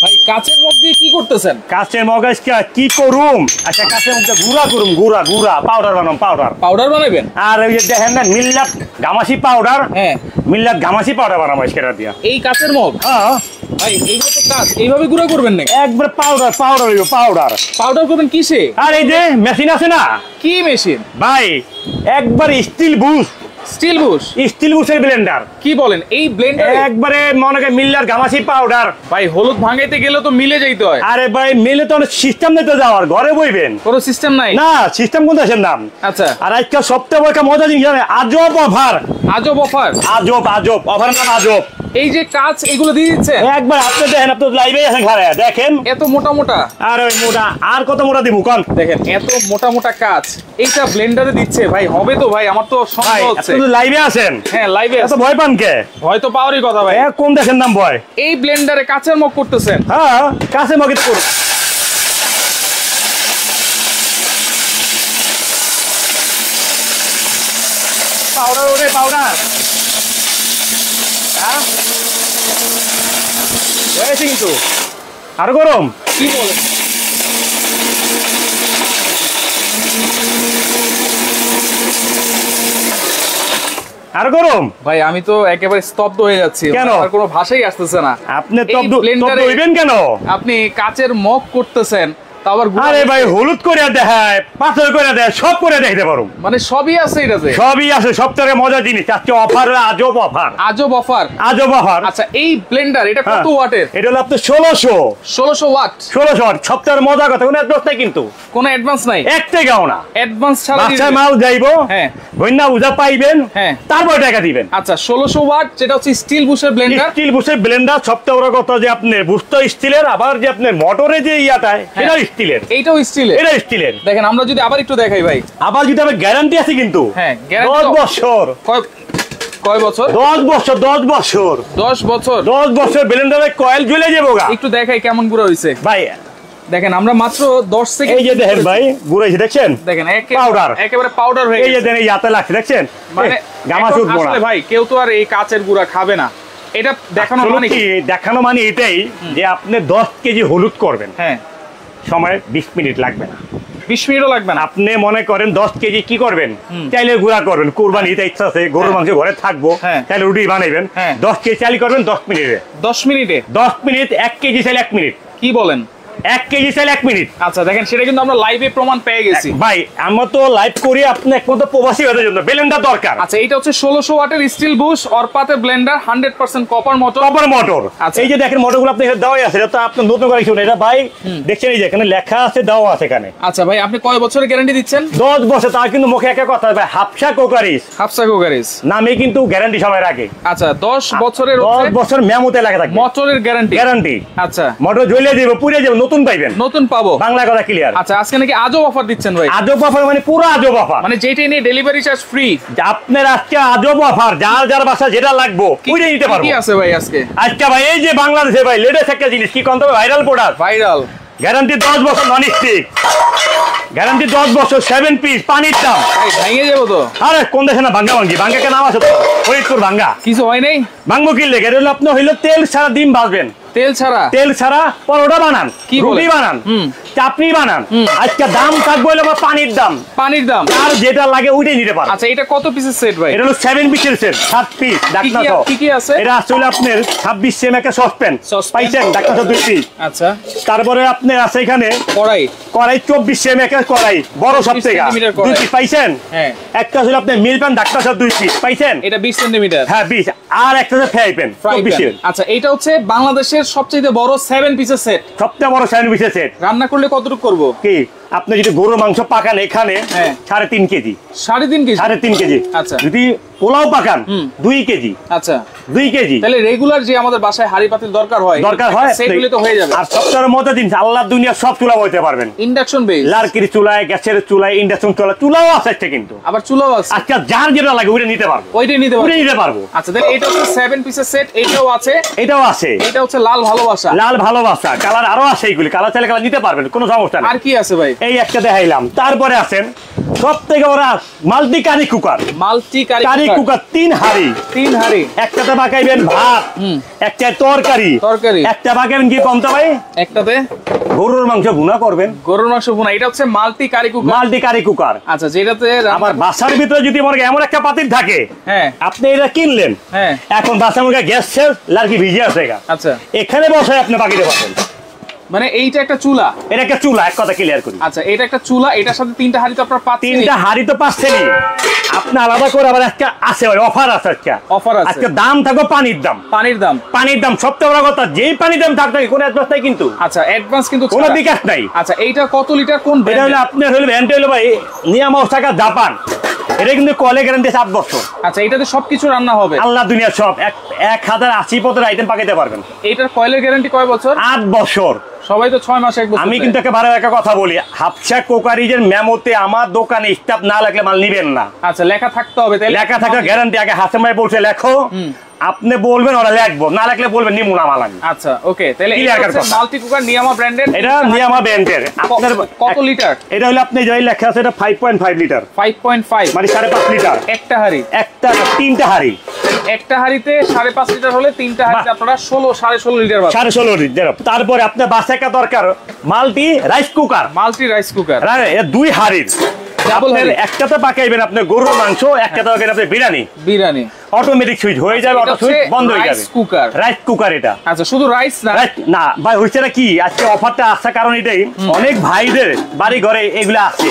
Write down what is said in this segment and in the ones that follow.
ভাই কাচের মগ দিয়ে কি করতেছেন? কাচের মগ আজকে কি করুম? আচ্ছা কাচের মগটা গুঁড়া করুম, গুঁড়া পাউডার বানাম, পাউডার বানাবেন। আর ওই যে দেখেন না মিল্লাত গামাসি পাউডার, হ্যাঁ মিল্লাত গামাসি পাউডার বানাবো আজকে দিয়া। এই কাচের মগ? হ্যাঁ ভাই এইগুলো তো কাচ, এইভাবে গুঁড়া করবেন নাকি? একবার পাউডার করবেন কিসে? আর এই যে মেশিন আছে না, কি মেশিন ভাই একবার স্টিল বুশের ব্লেন্ডার। কি বলেন? এই ব্লেন্ডার একবারে মনে করেন মিল্লার গামাসি পাউডার। ভাই হলুদ ভাঙাইতে গেলে তো মিলে যাইতে হয়। আরে ভাই মিলে তো অনেক সিস্টেম নিতে যাওয়ার, ঘরে বইবেন কোনো সিস্টেম নাই না, সিস্টেম কোন দেশের নাম? আচ্ছা আর আজকে সবথেকে বড় মজা জিনিস জানেন, আজব অফার। আজব অফার নাম আজব। এই যে কাচ এগুলো দিয়ে দিচ্ছে একবার আপনি দেখেন, আপনি লাইভে আছেন ঘরে দেখেন এত মোটা আর ওই মোটা আর কত মোটা দিব কোন? দেখেন এত মোটা কাচ এইটা ব্লেন্ডারে দিচ্ছে ভাই, হবে তো ভাই? আমার তো সন্দেহ হচ্ছে। আপনি লাইভে আছেন? হ্যাঁ লাইভে এত ভয় পান কে? ভয় তো পাওয়ারই কথা ভাই। কোন দেশের নাম ভয়? এই ব্লেন্ডারে কাচের মগ করতেছেন? হ্যাঁ কাচের মগে করুন। পাউডার হয়েছে কিন্তু আরো গরম। কি বলেন? আরো গরম ভাই আমি তো একেবারে স্তব্ধ হয়ে যাচ্ছি, কেন? আর কোনো ভাষাই আসতেছে না। আপনি ব্লেন্ডারে হইবেন কেন? আপনি কাচের মগ করতেছেন, আবার আরে ভাই হলুদ করে দেখায়, পাথর করে দেয়, সব করে দেখতে পারো। মানে সবই আছে এটাতে? সবই আছে, সব থেকে মজার জিনিস। আজকে অফার, আজব অফার। আচ্ছা এই ব্লেন্ডার এটা কত ওয়াটের? এটা হলো আপনার 1600 ওয়াট। 1600 ওয়াট। সবথেকে মজার কথা, কোনো অ্যাডভান্স নাই কিন্তু, কোনো অ্যাডভান্স নাই, একটা গাও না। অ্যাডভান্স ছাড়া বাচ্চা মাল যাইবো, হ্যাঁ বন্যা উজা পাইবেন, হ্যাঁ তারপর টাকা দিবেন। আচ্ছা 1600 ওয়াট, যেটা হচ্ছে স্টিল বুশের ব্লেন্ডার। স্টিল বুশের ব্লেন্ডার। সবথেকে বড় কথা যে আপনার বুশটা স্টিলের, আবার যে আপনার মোটরে যে ইয়াটা এটাও স্টিলের। এইটাও স্টিলের? এটা স্টিলের। দেখেন আমরা যদি আবার একটু দেখাই ভাই, আবার যদি আবার গ্যারান্টি আছে কিন্তু, হ্যাঁ 10 বছর। কয় বছর? 10 বছর 10 বছর 10 বছর 10 বছর ব্লেন্ডারে কয়েল জ্বলে যাবো গা। একটু দেখাই কেমন গুঁড়া হইছে ভাই। দেখেন আমরা মাত্র 10 সেকেন্ড। এই যে দেখেন ভাই গুঁড়াইছে, দেখছেন? দেখেন পাউডার, একেবারে পাউডার হয়ে গেছে। এই যে দেখেন এই হাতে লাগছে, দেখছেন? মানে গামাসুদ মোড়া। আসলে ভাই কেউ তো আর এই কাচের গুঁড়া খাবে না। এটা দেখানো মানে কি? দেখানো মানে এটাই যে আপনি 10 কেজি হলুদ করবেন, হ্যাঁ সময় 20 মিনিট লাগবে না, 20 মিনিটও লাগবে না। আপনি মনে করেন 10 কেজি কি করবেন, চাইলে গুঁড়া করবেন, কুরবানিতে ইচ্ছা আছে গরুর মাংস ঘরে থাকবো, তাহলে রুটি বানাইবেন, 10 কেজি চাইলে করবেন 10 মিনিটে। 10 মিনিটে 10 মিনিট 1 কেজি চাইলে 1 মিনিট। কি বলেন? 1 কেজি চাইলে 1 মিনিট। আচ্ছা দেখেন সেটা কিন্তু আমরা লাইভে প্রমাণ পেয়ে গেছি ভাই। আমরা তো লাইভ করি আপনি একমাত্র প্রবাসী হওয়ার জন্য, ব্লেন্ডার দরকার। আচ্ছা এটা হচ্ছে 1600 ওয়াটের স্টিল বুশ অরপাতে ব্লেন্ডার, 100% কপার মোটর। আচ্ছা এই যে দেখেন মোটরগুলো আপনি এখানে দেওয়া আছে, এটা তো আপনি নতুন করে শুনুন। এটা ভাই দেখছেন এই যে এখানে লেখা আছে, দেওয়া আছে এখানে। আচ্ছা ভাই আপনি কয় বছরের গ্যারান্টি দিচ্ছেন? 10 বছর। তার কিন্তু মুখে একটা কথা ভাই, হাফসা কোকারিস নামে কিন্তু গ্যারান্টি সবাই রাখে। আচ্ছা 10 বছরের 10 বছর মেমোতে লেখা থাকে মোটরের গ্যারান্টি। আচ্ছা মোটর জ্বলে যাবে, পুড়ে যাবে, নতুন পাইবেন, নতুন পাবো, বাংলা কথা ক্লিয়ার। আচ্ছা আজকে নাকি আজব অফার দিচ্ছেন ভাই? আজব অফার মানে পুরো আজব অফার, মানে যেটা নিয়ে ডেলিভারি চার্জ ফ্রি। আপনার আজকে আজব অফার, যার বাসা যেটা লাগবে ওইটাই নিতে পারবো। কি আছে ভাই আজকে? আজকে ভাই এই যে বাংলাদেশে ভাই লেটেস্ট একটা জিনিস, কি কোন ভাইরাল প্রোডাক্ট, ভাইরাল গ্যারান্টি 10 বছর নন স্টিক, গ্যারান্টি 10 বছর, 7 পিস, পানির দাম। ভাই ভেঙে যাবো তো? আরে কোন দেশে না ভাঙ্গা কে নাম আছে তো, ফরিদপুর ভাঙ্গা। কিছু হয় নাই, ভাঙবো কি লেগে? এটা হলো আপনি হইলো তেল ছাড়া ডিম ভাজবেন, তেল ছাড়া পরোটা বানান, রুটি বানান, চাটনি বানান। আজকে দাম থাকবে হলো পানির দাম, আর যেটা লাগে ওইটাই নিতে পারেন। আচ্ছা এটা কত পিসের সেট ভাই? এটা হলো 7 পিসের সেট, 7 পিস ডাকনা সহ। কি আছে? এটা আসলে আপনার 26 সেম একটা সসপ্যান পাইছেন, ডাকনা সহ 2 পিস। আচ্ছা তারপরে আপনি আছে এখানে কড়াই 24 সেম একটা কড়াই, বড় সব থেকে 2 পিস পাইছেন। হ্যাঁ একটা আসলে আপনি মিল প্যান ডাকনা সহ 2 পিস পাইছেন, এটা 20 সেমি। হ্যাঁ 20। আর একটা আছে ফ্রাই প্যান 24 এর। আচ্ছা এটা হচ্ছে বাংলাদেশের সবচেয়ে বড় 7 পিসের সেট, সবচেয়ে বড় 7 পিসের সেট। রান্না করলে কতটুকু করব? কি আপনি যদি গরুর মাংস পাকান এখানে 3.5 কেজি, 3.5 কেজি। আচ্ছা যদি পোলাও পাকান 2 কেজি। আচ্ছা 2 কেজি। তাহলে রেগুলার যে আমাদের বাসায় হাড়ি পাতিল দরকার হয় সেগুলো তো হয়ে যাবে। আর সবচেয়ে মজার জিনিস, আল্লাহর দুনিয়ার সব চুলা বইতে পারবেন, ইন্ডাকশন বেস, লার্কির চুলায়, গ্যাসের চুলায়, ইন্ডাকশন চুলাও আছে কিন্তু, আবার চুলাও আছে। আজকে যার যেটা লাগে ওইটা নিতে পারবো, নিতে পারবো। আচ্ছা তাহলে এটা হচ্ছে 7 পিসের সেট, এটাও আছে। এটা হচ্ছে লাল ভালোবাসা, কালার আরো আছে, এইগুলি কালার চাইলে কালার নিতে পারবেন, কোনো সমস্যা নেই। আর কি আছে ভাই? এই একটা দেখাইলাম। তারপরে আছেন সবথেকে বড় multi curry cooker. Multi curry cooker 3 হাঁড়ি। একটাতে পাকাইবেন ভাত, একটা তরকারি, একটা পাকাইবেন কি কমতে ভাই, একটাতে গরুর মাংস ভুনা করবেন। গরুর মাংস ভুনা, এটা হচ্ছে multi curry cooker. Multi curry cooker, আচ্ছা। যেটাতে আমার বাসার ভিতরে যদি মনে এমন একটা পাতিল থাকে, হ্যাঁ আপনি এটা কিনলেন, হ্যাঁ এখন বাসার মধ্যে গ্যাস শেষ, লার্কি ভিজে আছে, আচ্ছা এখানে বসায় আপনি পাকিতে পারবেন। মানে এইটা একটা চুলা, এটা একটা চুলা, এক কথা ক্লিয়ার করি। আচ্ছা এটা একটা চুলা, এটার সাথে 3টা হাঁড়ি তো আপনার পাচ্ছেন। 3টা হাঁড়ি তো পাচ্ছেনই, আপনি আলাদা করে আবার একটা আছে অফার আছে, একটা অফার আছে। আজকে দাম থাকবে পানির দাম। পানির দাম সবচেয়ে বড় কথা, যেই পানির দাম থাকবে কোনো অ্যাডভান্স নাই কিন্তু। আচ্ছা অ্যাডভান্স কিন্তু কোনো বিকাশ নাই। আচ্ছা এইটা কত লিটার, কোন ব্র্যান্ড? এটা হলো আপনার হলো ব্র্যান্ড হলো ভাই নিয়ামা ওসাকা জাপান। এটা কিন্তু কলে গ্যারান্টি 7 বছর। আচ্ছা এটাতে সবকিছু রান্না হবে, আল্লাহ দুনিয়া সব 1080 পদের আইটেম পাকাইতে পারবেন। এটার কয়েলের গ্যারান্টি কয় বছর? 8 বছর। সবাই তো 6 মাস 1 বছর। আমি কিন্তু একেবারে একটা কথা বলি, হাফসা কোকারিজের মেমোতে আমার দোকানে স্টাফ না লাগলে মাল নিবেন না। আচ্ছা লেখা থাকতে হবে, তাই লেখা থাকা গ্যারান্টি। আগে হাসান ভাই বলছে লেখো, আপনি বলবেন ওরা লিখবো, না লিখলে বলবেন নিমুনা মাল আমি। আচ্ছা ওকে, তাহলে এটা হচ্ছে মাল্টি কুকার নিয়ামা ব্র্যান্ডের। এটা নিয়ামা ব্র্যান্ডের। আপনার কত লিটার? এটা হলো আপনি যেই লেখা আছে এটা 5.5 লিটার। 5.5 মানে 5.5 লিটার। একটা হাঁড়ি, একটা 3টা হাঁড়ি। একটা হাঁড়িতে 5.5 লিটার হলে 3টা হাঁড়িতে আপনারা 16.5 লিটার পাবেন। 16.5 লিটার। তারপরে আপনার বাসাকা দরকার multi rice cooker. Multi rice cooker, এর 2 হাঁড়ির। আপনার একটাতে পাকাইবেন আপনি গরুর মাংস, একটাতে পাকাইবেন আপনি বিরিয়ানি। অটোমেটিক সুইচ হয়ে যাবে, অটো সুইচ বন্ধ হয়ে যাবে। রাইস কুকার এটা। আচ্ছা শুধু রাইস না ভাই, হইছেটা কি আজকে অফারটা আসছে কারণ এটাই অনেক ভাইদের বাড়ি ঘরে এগুলা আছে,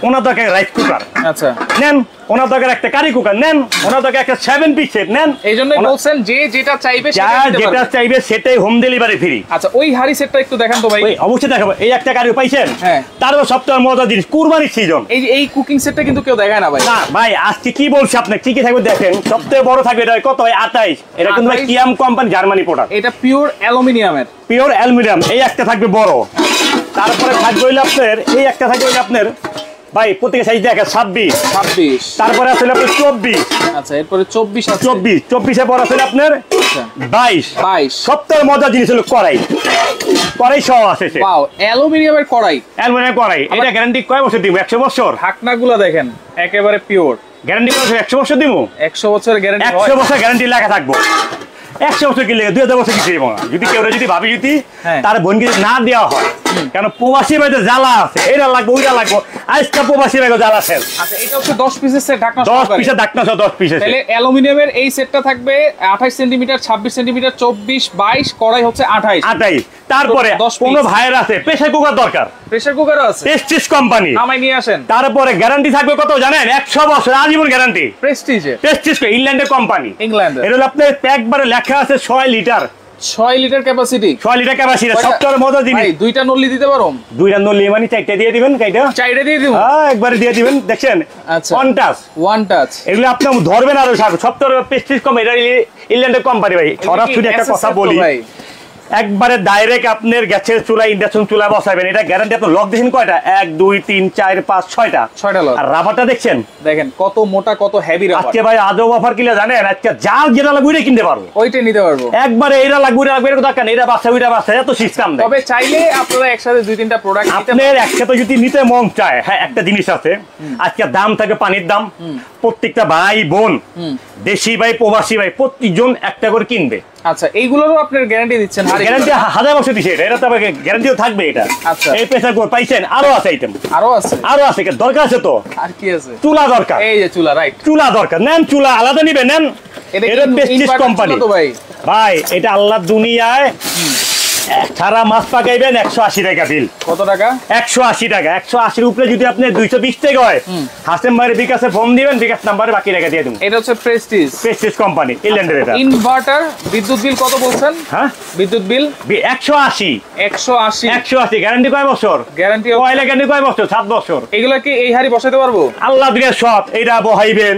ওনার দরকার রাইস কুকার। আচ্ছা নেন, ওনার দরকার একটা কারি কুকার নেন, ওনার দরকার একটা 7 পিস সেট নেন। এইজন্যই বলছেন যে যেটা চাইবে সেটাই হোম ডেলিভারি ফ্রি। আচ্ছা ওই হাড়ি সেটটা একটু দেখান তো ভাই। অবশ্যই দেখাবো। এই একটা কারি পাইছেন, তারপর সবচেয়ে মজার জিনিস কুরবানির সিজন, এই কুকিং সেটটা কিন্তু কেউ দেখায় না ভাই। না ভাই আজকে কি বলছি আপনি, কি কি থাকবে দেখেন। সবচেয়ে বড় থাকবে এটা কত ভাই? 28। এটা কিন্তু ভাই কিয়াম কোম্পানি জার্মানি প্রোডাক্ট। এটা পিওর অ্যালুমিনিয়ামের। Pure aluminium. এই একটা থাকবে বড়। তারপরে থাকবে হইলো আপনার এই একটা থাকবে হইলো আপনার ভাই প্রত্যেক সাইজ দেখেন 26। তারপরে আসলে আপনার 24। আচ্ছা এরপরে 24 আছে। 24 এর পর আসলে আপনার 22। সবচেয়ে মজার জিনিস হলো কড়াই সহ আছে। ওয়াও অ্যালুমিনিয়ামের কড়াই। এটা গ্যারান্টি কয় বছর দিব? 100 বছর। ঢাকনাগুলো দেখেন একেবারে পিওর। গ্যারান্টি কত? 100 বছর দিব। 100 বছরের গ্যারান্টি। 100 বছর গ্যারান্টি লেখা থাকবো। 100 বছর কি লেগে 2000 বছর কিছু দিব না। যদি কেউ যদি ভাবি যদি তার বোনকে না দেওয়া হয়, কারণ প্রবাসী ভাইতে জ্বালা আছে, এটা লাগবে ওইটা লাগবে, আজকে প্রবাসী ভাইকে জ্বালা শেষ। আচ্ছা এটা হচ্ছে 10 পিসের সেট, ঢাকনা 10 পিসের ঢাকনা সহ 10 পিসের। তাহলে অ্যালুমিনিয়ামের এই সেটটা থাকবে 28 সেমি, 26 সেমি, 24, 22, কড়াই হচ্ছে 28। তারপরে কোন ভাইয়ের আছে প্রেসার কুকার দরকার, প্রেসার কুকারও আছে প্রেস্টিজ কোম্পানি, আমায় নিয়ে আসেন। তারপরে গ্যারান্টি থাকবে কত জানেন? 100 বছর আজীবন গ্যারান্টি। প্রেস্টিজ ইংল্যান্ডের কোম্পানি। এটা হলো আপনার একবারে লেখা আছে 6 litre. 6 litre capacity. 6 litre capacity. সবচেয়ে মজার জিনিস ভাই, 2টা নলি দিতে পারো? 2টা নলি মানে 4টা দিয়ে দিবেন। কাইটা 4টা দিয়ে দিব। হ্যাঁ একবারে দিয়ে দিবেন। দেখেন আচ্ছা ওয়ান টাচ এগুলো আপনি ধরবেন আরো সবচেয়ে প্রেস্টিজ কোম্পানি, এটা ইংল্যান্ডের কোম্পানি ভাই। সরাসরি একটা কথা বলি, একবারে ডাইরেক্ট আপনার গ্যাসের চুলা ইন্ডাকশন চুলা বসাবেন। এটা গ্যারান্টি। আপনি লক দেখেন কয়টা? 1 2 3 4 5 6টা লক। আর রাবারটা দেখছেন, দেখেন কত মোটা কত হেভি রাবার। আজকে ভাই আজব অফার কিলা জানেন, আজকে যার যেটা লাগবে ওইটা কিনতে পারবো, ওইটাই নিতে পারবো। একবারে এইটা লাগবে ওইটা লাগবে এর দরকার নেই, এটা বাচ্চা ওইটা বাচ্চা, এত সিস্টেম দেয়। তবে চাইলে আপনারা একসাথে 2-3টা প্রোডাক্ট আপনার একসাথে যদি নিতে মন চায়, হ্যাঁ একটা জিনিস আছে, আজকে দাম থাকে পানির দাম। প্রত্যেকটা ভাই বোন, দেশি ভাই প্রবাসী ভাই, প্রত্যেকজন একটা করে কিনবে। আচ্ছা এইগুলোরও আপনার গ্যারান্টি দিচ্ছেন? গ্যারান্টি 1000 বছর দিছে। এটা তো গ্যারান্টিও থাকবে এটা। আচ্ছা এই প্রেসার কুকার পাইছেন, আরো আছে আইটেম, আরো আছে দরকার আছে তো। আর কি আছে? চুলা দরকার। এই যে চুলা, রাইট, চুলা দরকার। নেন চুলা আলাদা নিবেন, নেন। এটা প্রেস্টিজ কোম্পানি তো ভাই। এটা আল্লাহ দুনিয়ায় সারা মাস পাকাইবেন 180 টাকা বিল। কত টাকা? 180 টাকা। 180 উপরে যদি আপনি 220 টাকা হয়, হাসেম ভাইয়ের বিকাশে ফোন দিবেন, বিকাশ নাম্বারে বাকি টাকা দিয়ে দেবেন। এটা হচ্ছে প্রেস্টিজ কোম্পানি ইংল্যান্ডের। এটা ইনভার্টার বিদ্যুৎ বিল কত বলছেন? হ্যাঁ বিদ্যুৎ বিল 180 গ্যারান্টি কয় বছর? গ্যারান্টি কয়লা গ্যারান্টি কয় বছর? 7 বছর। এগুলা কি এই হাড়ি বসাইতে পারবো? আল্লাহ দিয়ে সব। এটা বহাইবেন,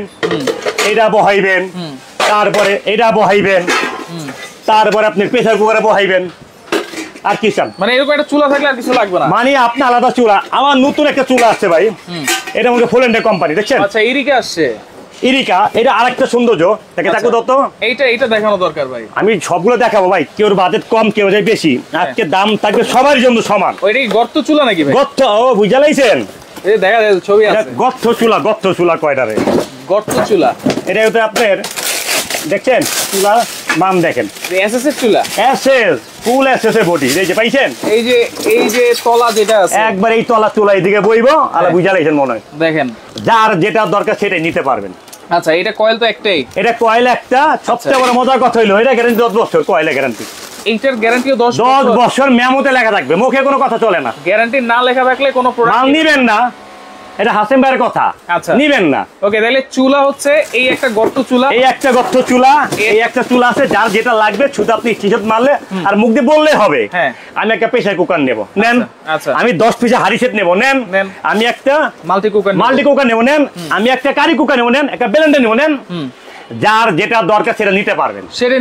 তারপরে এটা বহাইবেন, তারপরে আপনি প্রেসার কুকারে বহাইবেন। আর কি চান? মানে এরকম একটা চুলা থাকলে আর কিছু লাগবে না। মানে আপনি আলাদা চুলা। আমার নতুন একটা চুলা আছে ভাই, এটা মধ্যে ফুলেন্ডের কোম্পানি, দেখছেন? আচ্ছা এরিকে আসছে। ইরিকা, এটা আরেকটা সৌন্দর্য। দেখে থাকো তো, এইটা দেখানো দরকার ভাই। আমি সবগুলো দেখাবো ভাই, কেউ বাজেট কম কেউ যায় বেশি, আজকে দাম থাকবে সবার জন্য সমান। ওইটাই গর্ত চুলা নাকি ভাই? গর্ত, ও বুঝা লাইছেন, এই দেখা যায় ছবি আছে। গর্ত চুলা কয়টারে গর্ত চুলা, এটা হচ্ছে আপনার, দেখছেন চুলা মান দেখেন, এসএস চুলা, এসএস ফুল এসএস এর বডি, এই যে পাইছেন, এই যে তলা যেটা আছে একবার এই তলা চুলা এইদিকে বইবো, আলা বুঝা লাইছেন মনে হয়। দেখেন, যার যেটা দরকার সেটাই নিতে পারবেন। আচ্ছা, এটা কয়েল তো একটাই? এটা কয়েল একটা, সবচেয়ে বড় মজার কথা হইলো এটা গ্যারান্টি 10 বছর, কয়েলের গ্যারান্টি। এইটার গ্যারান্টিও 10 বছর, মেমোতে লেখা থাকবে, মুখে কোনো কথা চলে না। গ্যারান্টি না লেখা থাকলে কোনো প্রোডাক্ট মাল নিবেন না, এটা হাসেম ভাইয়ের কথা। আচ্ছা, নিবেন না। ওকে, তাহলে চুলা হচ্ছে এই একটা গর্ত চুলা, এই একটা গর্ত চুলা, এই একটা চুলা আছে, যার যেটা লাগবে শুধু আপনি টিশার্ট মারলে আর মুখ দিয়ে বললে হবে। হ্যাঁ, আমি একটা প্রেসার কুকার নেব, নেন। আচ্ছা, আমি 10 পিসের হাড়ি সেট নেব, নেন। আমি একটা মাল্টি কুকার নেব, নেন। আমি একটা কারি কুকার নেব, নেন। একটা ব্লেন্ডার নেব, নেন। যার যেটা দরকার সেটা নিতে পারবেন, সেটা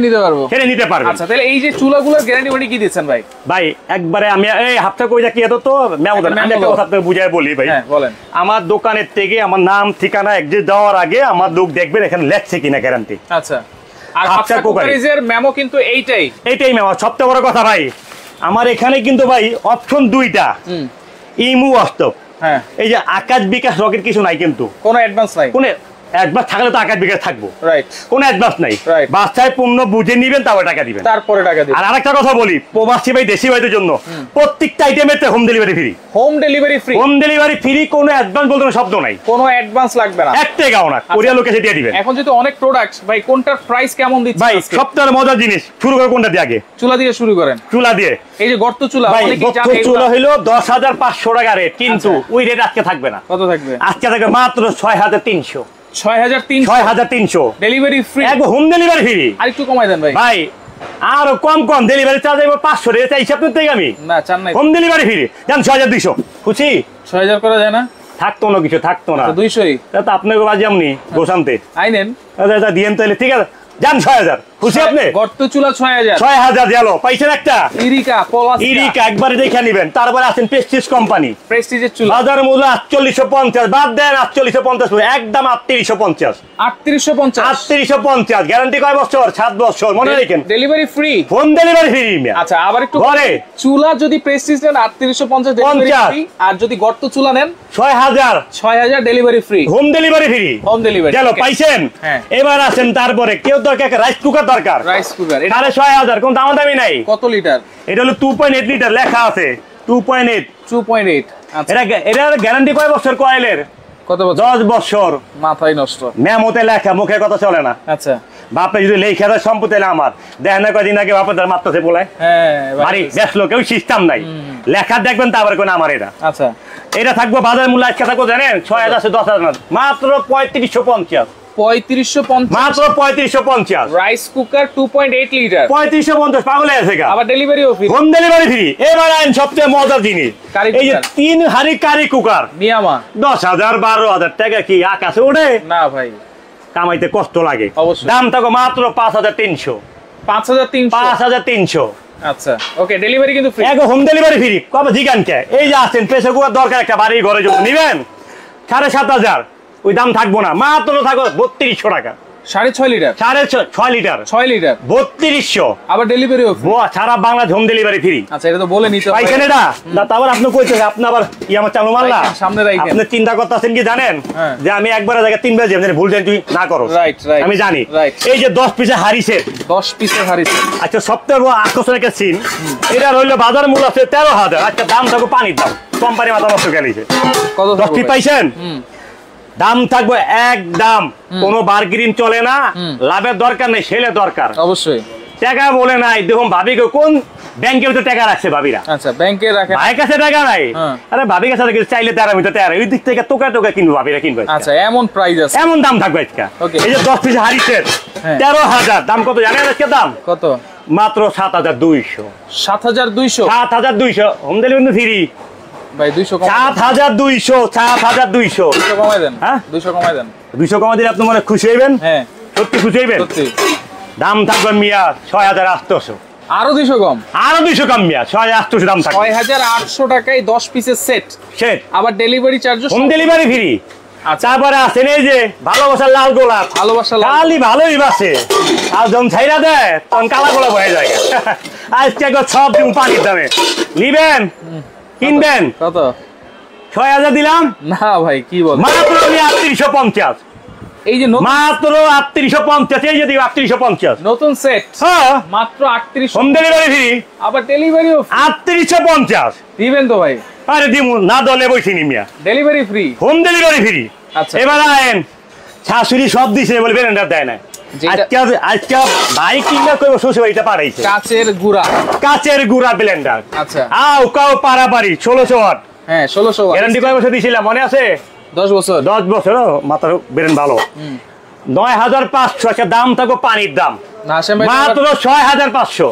নিতে পারবেন। আচ্ছা, তাহলে এই যে চুলাগুলোর গ্যারান্টি ওয়ারেন্টি কি দিচ্ছেন ভাই? ভাই একবারে আমি এই হাফটা কইরা কি এত তো মেমোদান, আমি একটা কথা আপনাকে বুঝাই বলি ভাই। হ্যাঁ, বলেন। আমার দোকানের থেকে আমার নাম ঠিকানা এক্সিট দেওয়ার আগে আমার লোক দেখবেন এখানে লেখছে কিনা গ্যারান্টি। আচ্ছা, আর হাফটা কুকারের মেমো কিন্তু এইটাই মেমো। সবচেয়ে বড় কথা ভাই, আমার এখানে কিন্তু ভাই অপশন 2টা, ইমু বাস্তব। হ্যাঁ, এই যে আকাশ বিকাশ রকেট কিছু নাই, কিন্তু কোনো অ্যাডভান্স নাই। কোন অ্যাডভান্স থাকলে তো আকাশ বিকাশ থাকবো, রাইট। কোনো অ্যাডভান্স নাই, বাচ্চায় পণ্য বুঝে নিবেন, তারপরে টাকা দিবেন, তারপরে টাকা দিবেন। আর আরেকটা কথা বলি, প্রবাসী ভাই দেশি ভাইদের জন্য প্রত্যেকটা আইটেমের home delivery free. Home delivery free, কোনো অ্যাডভান্স বলতে কোনো শব্দ নাই, কোনো অ্যাডভান্স লাগবে না, 1 টাকাও না, কোরিয়া লোকে দিয়ে দিবেন। এখন যেহেতু অনেক প্রোডাক্ট ভাই, কোনটার প্রাইস কেমন দিচ্ছেন ভাই? সবচেয়ে মজার জিনিস, শুরু করে কোনটা দিয়ে? আগে চুলা দিয়ে শুরু করেন। চুলা দিয়ে, এই যে গর্ত চুলা, গর্ত চুলা হলো 10,500 টাকা রেট, কিন্তু ওই রেট আজকে থাকবে না। কত থাকবে? আজকে থাকবে মাত্র 6,300। 6,300 ডেলিভারি ফ্রি, একদম হোম ডেলিভারি ফ্রি। আর একটু কমাই দেন ভাই। ভাই আরো কম ডেলিভারি চার্জ 500 টাকা চাইছি আপনার থেকে, আমি না চান নাই, হোম ডেলিভারি ফ্রি। জান 6,200 খুশি? 6,000 করা যায় না? থাকতো না, কিছু থাকতো না, 200ই। তা আপনাকে বাজি আমনি গোসানতে আইনেন, দাদা দিয়েন তাহলে, ঠিক আছে জান 6,000 খুশি আপনি? গর্ত চুলা 6,000 গেল, পাইছেন একটা ইরিকা একবারে দেখে নিবেন। তারপরে আছেন প্রেস্টিজ কোম্পানি, প্রেস্টিজের চুলা, বাজার মূল্য 4850, বাদ দেন 4850, একদম 3850। গ্যারান্টি কয় বছর? 7 বছর, মনে রাখেন। Delivery free, home delivery free. আচ্ছা, আবার একটু ঘরে চুলা যদি প্রেস্টিজ নেন 3850 ডেলিভারি ফ্রি, আর যদি গর্ত চুলা নেন 6,000 delivery free, home delivery free, home delivery গেল, পাইছেন? এবার আছেন তারপরে কেউ দরকার রাইস কুকার দরকার, রাইস কুকার 6,000, কোন দামাদামি নাই। কত লিটার? এটা হলো 2.8 লিটার, লেখা আছে 2.8। আচ্ছা, এটার গ্যারান্টি কয় বছর কয়েলের? কত বছর? 10 বছর। মাথায় নষ্ট, মেমোতে লেখা, মুখে কথা চলে না। আচ্ছা, বাপে যদি লেখা দেয় সম্পত্তি আমার, দেখেন না কয়দিন আগে বাপে তার মারতেছে বলে, বাড়ি বেসলো, কেউ সিস্টেম নাই, লেখা দেখবেন তারপরে কোন আমার এটা। আচ্ছা, এটা থাকবো বাজার মূল্য আজকে থাকবো জানেন 6,000 10,000 মাত্র 3550। 3550, মাত্র 3550। রাইস কুকার 2.8 লিটার 3550, পাগল আছে গা। আবার ডেলিভারিও ফ্রি, হোম ডেলিভারি ফ্রি। এবার আইন সবচেয়ে মজার জিনিস, এই যে 3 হাড়ি কারি কুকার নিয়ামা 10,000 12,000 টাকা কি আকাশে ওঠে না ভাই, কামাইতে কষ্ট লাগে। দাম থাকো মাত্র 5,300। 5,300। আচ্ছা, ওকে, ডেলিভারি কিন্তু ফ্রি, একদম হোম ডেলিভারি ফ্রি। কবে জিগান কে? এই যে আছেন প্রেসার কুকার দরকার একটা বাড়ি ঘরে যদি নেবেন 7,500, ওই দাম থাকবো না, মাত্র থাকো 3200 টাকা। 6.5 লিটার, 6.5 লিটার, 6 লিটার 3200। আবার ডেলিভারি সারা বাংলাদেশ হোম ডেলিভারি ফ্রি। আচ্ছা, এটা তো বলে নিতে হবে পাইছেন এটা না? তারপর আপনি কইতেছেন আপনি আবার আমার চালু মারলা সামনে রাখেন, আপনি চিন্তা করতেছেন কি জানেন যে আমি একবার জায়গায় 3 বার যাই, ভুল দেন তুই না করো। রাইট, আমি জানি। এই যে 10 পিসের হাড়ি সেট, 10 পিসের হাড়ি সেট। আচ্ছা, সবচেয়ে বড় আকর্ষণ একটা সিন, এটা হইলো বাজার মূল্য আছে 13,000। আচ্ছা, দাম থাকো পানির দাম, কোম্পানি মাথা নষ্ট গেলিছে। কত 10 পিস পাইছেন? দাম থাকবে একদম, কোনো বার্গেনিং চলে না, লাভের দরকার নেই, সেলে দরকার অবশ্যই। টাকা বলে নাই, দেখুন ভাবি কোন ব্যাংকের ভিতরে টাকা রাখছে ভাবিরা। আচ্ছা, ব্যাংকে রাখে, ভাইয়ের কাছে টাকা নাই, আরে ভাবির কাছে চাইলে 13 মিটার 13, ওই দিক থেকে টোকা কিনবো, ভাবিরা কিনবে। আচ্ছা, এমন প্রাইস আছে, এমন দাম থাকবে আজকে। এই যে 10 পিস হাড়ি সেট 13,000, দাম কত জানেন আজকে? দাম কত? মাত্র 7,200। 7,200, 7,200, হোম ডেলিভারি ফ্রি ভাই। 7,200, 7,200 কমাই দেন। হ্যাঁ, 200 কমাই দেন। 200 কমাই দিলে আপনি মনে খুশি হইবেন? হ্যাঁ, সত্যি খুশি হইবেন। সত্যি। দাম থাকবে মিয়া 6,800। আরো 200 কম, আরো 200 কম মিয়া, 6,800 দাম থাকবে। 6,800 টাকায় 10 পিসের সেট, আবার delivery charge, home delivery free. তারপরে আছেন এই যে ভালোবাসার লাল গোলাপ, ভালোবাসার লাল খালি ভালোই বাসে, আর যখন ছাইরা দেয় তখন কালা গোলাপ হয়ে যায়। আজকে সব দিন পানির দামে নিবেন, কিনবেন কত? ৬,০০০ দিলাম না ভাই কি বল, মাত্র ৩৮৫০। এই যে মাত্র ৩৮৫০, এই যে ৩৮৫০ নতুন সেট, হ্যাঁ মাত্র 3800। হোম ডেলিভারি ফ্রি, আবার ডেলিভারিও ৩৮৫০ দিবেন তো ভাই? আরে দিমু না, দলে বইছি নিমিয়া, delivery free, home delivery free. আচ্ছা এবার আয়েন, শাশুড়ি সব দিছে বলে বেরেন্ডার দেয় না। আজকে আজকে ভাই কিনা কইব শ্বশুর এটা পারাইছে কাচের গুড়া, কাচের গুড়া ব্লেন্ডার। আচ্ছা আও কাও পারাপারি ১৬০০ ওয়াট। হ্যাঁ ১৬০০ গ্যারান্টি কয় বছর দিছিলাম মনে আছে? 10 বছর। 10 বছর মাথার বেরেন ভালো। ৯৫০০ একটা দাম থাকো পানির দাম, না হাসেম ভাই মাত্র ৬৫০০।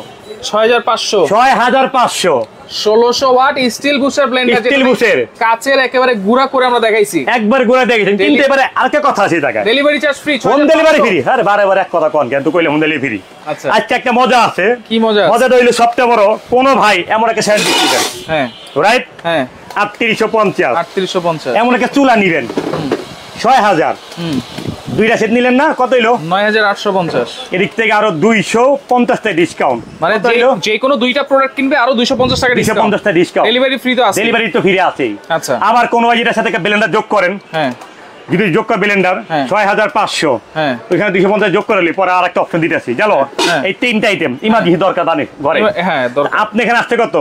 ৬৫০০, ৬৫০০ ১৬০০ watt steel booster blender, steel বুশের কাচের একেবারে গুড়া করে আমরা দেখাইছি। একবার ঘুরে দেখেছেন, কিন্তু এবারে আরেকটা কথা আছে টাকা delivery charge free, home delivery free. আরে বারে বারে এক কথা কোন কেন তো কইলে হোম ডেলিভারি ফ্রি। আচ্ছা আজকে একটা মজা আছে। কি মজা? মজাটা হইলো সবচেয়ে বড়, কোন ভাই এমন একটা শেয়ার দিচ্ছি দেন, হ্যাঁ রাইট? হ্যাঁ ৩৮৫০, ৩৮৫০, এমন একটা চুলা নিবেন ৬,০০০, দুইটা সেট নিলেন না, কত হইলো? ৯৮৫০। এদিক থেকে আরো ২৫০ টাকা ডিসকাউন্ট, মানে যে কোনো দুইটা প্রোডাক্ট কিনবে আরো 250 টাকা ডিসকাউন্ট। ২৫০ টাকা ডিসকাউন্ট, ডেলিভারি ফ্রি তো আছে, ডেলিভারি তো ফ্রি আছেই। আচ্ছা আবার কোন ভাই এটার সাথে ব্লেন্ডার যোগ করেন, হ্যাঁ যদি যোগ করে ব্লেন্ডার হ্যাঁ। ৬৫০০, হ্যাঁ ওইখানে 250 যোগ করে পরে আর একটা অপশন দিতেছি জানো, হ্যাঁ। এই তিনটা আইটেম ইমার্জেন্সি দরকার দানে ঘরে। হ্যাঁ দরকার। আপনি এখানে আসতে কত?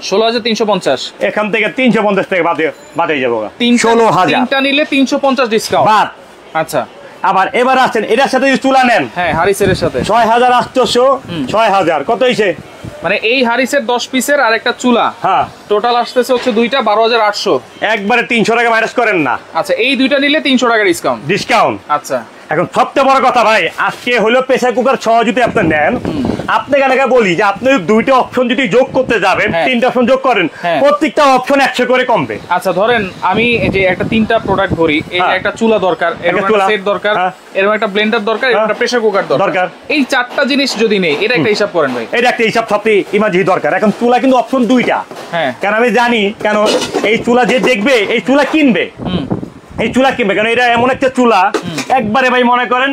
১৬৩৫০। এখান থেকে ৩৫০ টাকা বাদে যাবো, ১৬,০০০ তিনটা নিলে ৩৫০ ডিসকাউন্ট। বাদ। আচ্ছা আবার এবার আছেন এটার সাথে যদি চুলা নেন, হ্যাঁ হারিসের সাথে ৬৮০০, ৬,০০০ কত হইছে? মানে এই হারিসের 10 পিসের আর একটা চুলা, হ্যাঁ টোটাল আসতেছে হচ্ছে দুইটা ১২৮০০। একবারে ৩০০ টাকা মাইনাস করেন না, আচ্ছা এই দুইটা নিলে ৩০০ টাকা ডিসকাউন্ট। ডিসকাউন্ট। আচ্ছা এখন সবচেয়ে বড় কথা ভাই, আজকে হলো প্রেসার কুকার ৬ যদি আপনি নেন, আপনি কেন বলি যে আপনি দুইটা অপশন যদি যোগ করতে যাবেন, হ্যাঁ। তিনটা অপশন যোগ করেন, হ্যাঁ। প্রত্যেকটা অপশন ১০০ করে কমবে। আচ্ছা ধরেন আমি এই যে একটা তিনটা প্রোডাক্ট ধরি, এই যে হ্যাঁ। একটা চুলা দরকার, এরকম একটা চুলা। সেট দরকার, হ্যাঁ। এরকম একটা ব্লেন্ডার দরকার, এরকম একটা প্রেসার কুকার দরকার। দরকার। এই চারটা জিনিস যদি নেই, এটা একটা হিসাব করেন ভাই। এটা একটা হিসাব সবচেয়ে ইমার্জেন্সি দরকার। এখন চুলা কিন্তু অপশন দুইটা, হ্যাঁ কেন আমি জানি, কেন এই চুলা যে দেখবে এই চুলা কিনবে, এই চুলা কিনবে কারণ এটা এমন একটা চুলা একবারে ভাই মনে করেন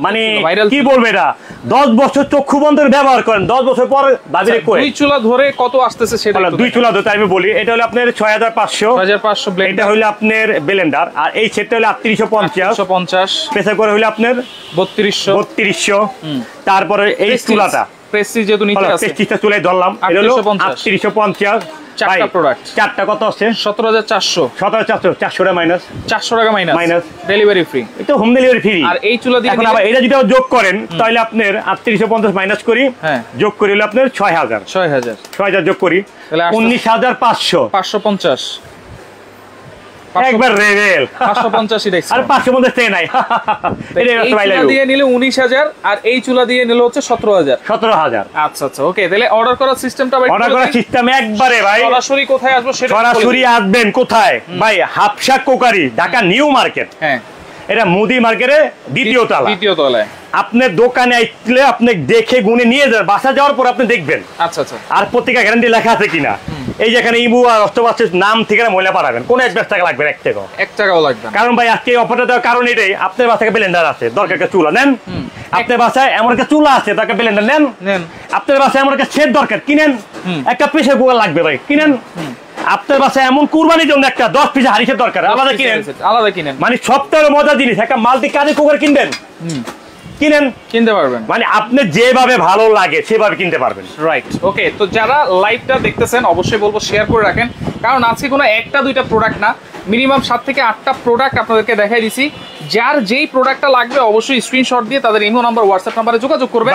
মানে ভাইরাল কি বলবে, এটা 10 বছর চক্ষু বন্ধ ব্যবহার করেন, 10 বছর পর ভাবিরে কই দুই চুলা ধরে কত আসতেছে সেটা একটু দুই চুলা ধরে আমি বলি। এটা হলো আপনার ৬৫০০, ৬৫০০ এটা ব্লেন্ডার, হলো আপনার ব্লেন্ডার, আর এই সেটটা হলো ৩৮৫০, ৩৫০, প্রেসার করে হলো আপনার ৩২০০, ৩২০০। তারপরে এই চুলাটা প্রেস্টিজ যেহেতু নিচে আছে, প্রেস্টিজটা চুলায় ধরলাম, এটা হলো ৩৮৫০। ৩৮৫০। চারটা প্রোডাক্ট, চারটা কত আছে? ১৭৪০০। ১৭,৪০০, ৪০০ টাকা মাইনাস, ৪০০ টাকা মাইনাস, মাইনাস, ডেলিভারি ফ্রি। এটা হোম ডেলিভারি ফ্রি। আর এই চুলা দিয়ে এখন আবার এটা যদি যোগ করেন তাহলে আপনার ৩৮৫০ মাইনাস করি, হ্যাঁ যোগ করি হলো আপনার ৬,০০০, ৬০০০, ৬,০০০ যোগ করি তাহলে ১৯,৫০০, ৫৫০, একবার রেল ৫৫০ দেখছি। আর 550 টাকা নাই। এই চুলা দিয়ে নিলে ১৯,০০০, আর এই চুলা দিয়ে নিলে হচ্ছে ১৭,০০০। ১৭,০০০। আচ্ছা আচ্ছা ওকে, তাহলে অর্ডার করার সিস্টেমটা ভাই অর্ডার করার সিস্টেম একবারে ভাই সরাসরি কোথায় আসবো সেটা সরাসরি আসবেন কোথায় ভাই? Hafsa crockery, Dhaka new market. হ্যাঁ এটা মুদি মার্কেটে দ্বিতীয় তলা। দ্বিতীয় তলায় আপনার দোকানে আসলে আপনি দেখে গুনে নিয়ে যাবেন, বাসা যাওয়ার পর আপনি দেখবেন আচ্ছা আচ্ছা আর প্রত্যেকটা গ্যারান্টি লেখা আছে কিনা। এই যে এখানে ইমু আর অষ্টবাসের নাম ঠিকানা মহিলা পাঠাবেন, কোনো ১ টাকা লাগবে, ১ টাকা। ১ টাকাও লাগবে না। কারণ ভাই আজকে অফারটা দেওয়ার কারণ এটাই, আপনার বাসায় ব্লেন্ডার আছে, দরকার একটা চুলা নেন। আপনার বাসায় এমন একটা চুলা আছে, দরকার ব্লেন্ডার নেন। আপনার বাসায় এমন একটা সেট দরকার, কিনেন। একটা প্রেসার কুকার লাগবে ভাই, কিনেন। আপনার বাসায় এমন কুরবানির জন্য একটা 10 পিস হারিসের দরকার, আলাদা কিনেন, আলাদা কিনেন। মানে সবথেকে মজার জিনিস একটা মাল্টি কারি কুকার কিনবেন, কিনেন, কিনতে পারবেন, মানে আপনি যেভাবে ভালো লাগে সেভাবে কিনতে পারবেন। Right okay. তো যারা লাইভটা দেখতেছেন অবশ্যই বলবো শেয়ার করে রাখেন, কারণ আজকে কোনো একটা দুইটা প্রোডাক্ট না, মিনিমাম 7 থেকে 8টা প্রোডাক্ট আপনাদেরকে দেখাই দিছি। যার যেই প্রোডাক্টটা লাগবে অবশ্যই স্ক্রিনশট দিয়ে তাদের ইমো নাম্বার, হোয়াটসঅ্যাপ নাম্বারে যোগাযোগ করবে।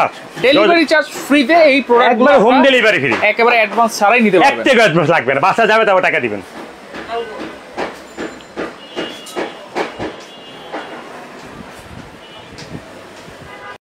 ডেলিভারি চার্জ ফ্রিতে এই প্রোডাক্টগুলো একবার হোম ডেলিভারি ফ্রি, একেবারে অ্যাডভান্স ছাড়াই নিতে পারবেন। 1 টাকা অ্যাডভান্স লাগবে না, বাসা যাবে তারপর টাকা দিবেন।